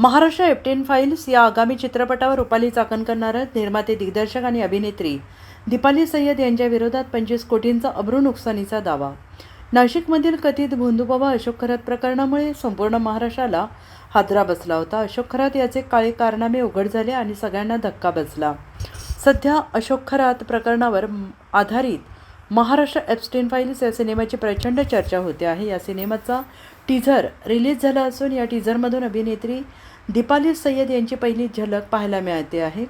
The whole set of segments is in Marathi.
महाराष्ट्र एप्टेन फाईल्स या आगामी चित्रपटावर रुपाली चाकणकर, निर्माते, दिग्दर्शक आणि अभिनेत्री दीपाली सय्यद यांच्या विरोधात 25 कोटींचा अब्रू नुकसानीचा दावा. नाशिकमधील कथित भोंदूबाबा अशोक खरात प्रकरणामुळे संपूर्ण महाराष्ट्राला हादरा बसला होता. अशोक खरात याचे काळे कारनामे उघड झाले आणि सगळ्यांना धक्का बसला. सध्या अशोक खरात प्रकरणावर आधारित महाराष्ट्र एप्स्टेन फाईल्स या सिनेमाची प्रचंड चर्चा होते आहे. या सिनेमाचा टीझर रिलीज झाला असून या टीझरमधून अभिनेत्री दीपाली सय्यद यांची पहिली झलक पाहायला मिळते आहे.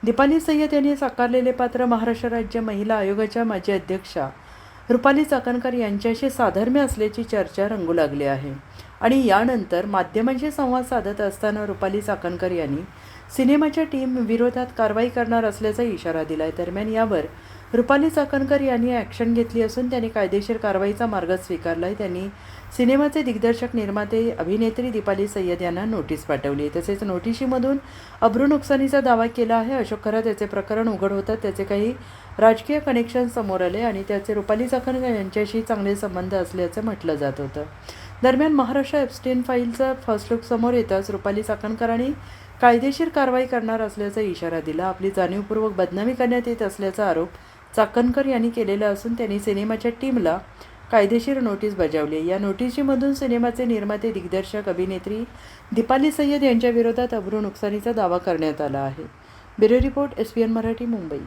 दीपाली सय्यद यांनी साकारलेले पात्र महाराष्ट्र राज्य महिला आयोगाच्या माजी अध्यक्षा रुपाली चाकणकर यांच्याशी साधर्म्य असल्याची चर्चा रंगू लागली आहे. आणि यानंतर माध्यमांशी संवाद साधत असताना रुपाली चाकणकर यांनी सिनेमाच्या टीम विरोधात कारवाई करणार असल्याचा इशारा दिला आहे. दरम्यान यावर रुपाली चाकणकर यांनी ॲक्शन घेतली असून त्यांनी कायदेशीर कारवाईचा मार्ग स्वीकारला आहे. त्यांनी सिनेमाचे दिग्दर्शक, निर्माते, अभिनेत्री दीपाली सय्यद यांना नोटीस पाठवली. तसेच नोटिशीमधून अब्रू नुकसानीचा दावा केला आहे. अशोक खरात याचे प्रकरण उघड होतात त्याचे काही राजकीय कनेक्शन समोर आले आणि त्याचे रुपाली चाकणकर यांच्याशी चांगले संबंध असल्याचं म्हटलं जात होतं. दरम्यान महाराष्ट्र एप्स्टेन फाईलचा फर्स्ट लुक समोर येताच रुपाली चाकणकरांनी कायदेशीर कारवाई करणार असल्याचा इशारा दिला. आपली जाणीवपूर्वक बदनामी करण्यात येत असल्याचा आरोप चाकणकर यांनी केलेला असून त्यांनी सिनेमाच्या टीमला कायदेशीर नोटीस बजावली. या नोटिशीमधून सिनेमाचे निर्माते, दिग्दर्शक, अभिनेत्री दीपाली सय्यद यांच्या विरोधात अब्रू नुकसानीचा दावा करण्यात आला आहे. Bureau report, SPN Marathi, Mumbai.